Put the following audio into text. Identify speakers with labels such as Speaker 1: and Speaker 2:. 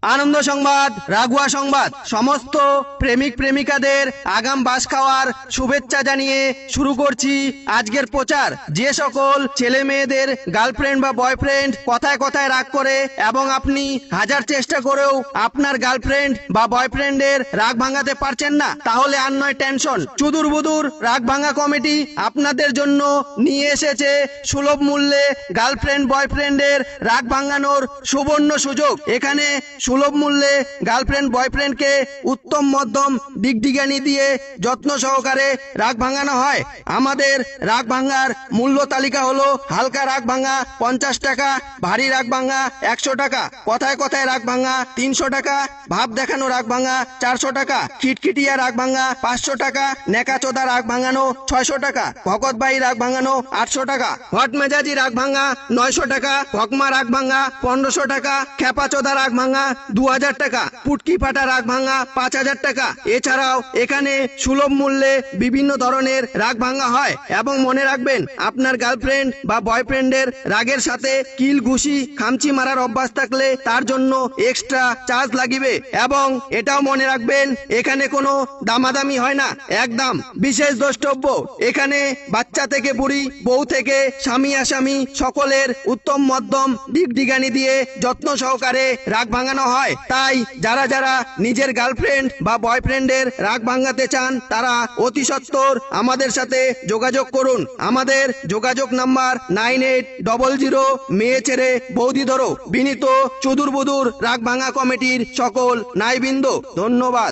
Speaker 1: আনন্দ সংবাদ, রাগুয়া সংবাদ। সমস্ত প্রেমিক প্রেমিকাদের আগাম বাস খাওয়ার শুভেচ্ছা জানিয়ে শুরু করছি আজকের প্রচার। যে সকল ছেলে মেয়েদের গার্লফ্রেন্ড বা বয়ফ্রেন্ড কথায় কথায় রাগ করে এবং আপনি হাজার চেষ্টা করেও আপনার গার্লফ্রেন্ড বা বয়ফ্রেন্ডের রাগ ভাঙাতে পারছেন না, তাহলে আর নয় টেনশন। চুদুর বুদুর রাগ ভাঙা কমিটি আপনাদের জন্য নিয়ে এসেছে সুলভ মূল্যে গার্লফ্রেন্ড বয়ফ্রেন্ডের রাগ ভাঙানোর সুবর্ণ সুযোগ। এখানে সুলভ মূল্যে গার্লফ্রেন্ড বয়ফ্রেন্ডকে উত্তম মধ্যম দিগদিগানি দিয়ে যত্ন সহকারে রাগ ভাঙানো হয়। আমাদের রাগ ভাঙার মূল্য তালিকা হলো: হালকা রাগ ভাঙা 50 টাকা, ভারী রাগ ভাঙা 100 টাকা, কথায় কথায় রাগ ভাঙা 300 টাকা, ভাব দেখানো রাগ ভাঙা 400 টাকা, খিটখিটিয়া রাগ ভাঙা 500 টাকা, নেকাচোদা রাগ ভাঙানো 600 টাকা, ভকতবাই রাগ ভাঙানো 800 টাকা, হট মেজাজি রাগ ভাঙা 900 টাকা, ভকমা রাগ ভাঙা 1500 টাকা, খেপাচোদা রাগ ভাঙা 2000 টাকা, পুটকি ফাটা রাগ ভাঙা 5000 টাকা। এছাড়াও এখানে সুলভ মূল্যে বিভিন্ন ধরনের রাগ ভাঙা হয়। এবং মনে রাখবেন, আপনার গার্লফ্রেন্ড বা বয়ফ্রেন্ডের রাগের সাথে কিল ঘুষি খামচি মারার অভ্যাস থাকলে তার জন্য এক্সট্রা চার্জ লাগিবে। এবং এটাও মনে রাখবেন, এখানে কোনো দামাদামি হয় না, একদম বিশেষ দ্রষ্টব্য। এখানে বাচ্চা থেকে বুড়ি, বউ থেকে স্বামী আসামি সকলের উত্তম মধ্যম দিগদিগানি দিয়ে যত্ন সহকারে রাগ ভাঙানো হয়। তাই যারা যারা নিজের গার্লফ্রেন্ড বা বয়ফ্রেন্ডের রাগ ভাঙাতে চান তারা অতি সত্বর আমাদের সাথে যোগাযোগ করুন। আমাদের যোগাযোগ নাম্বার 9800 মেয়ে ছেড়ে বৌদি ধরো। বিনীত চুদুর বুদুর রাগ ভাঙা কমিটির সকল নাইবৃন্দ, ধন্যবাদ।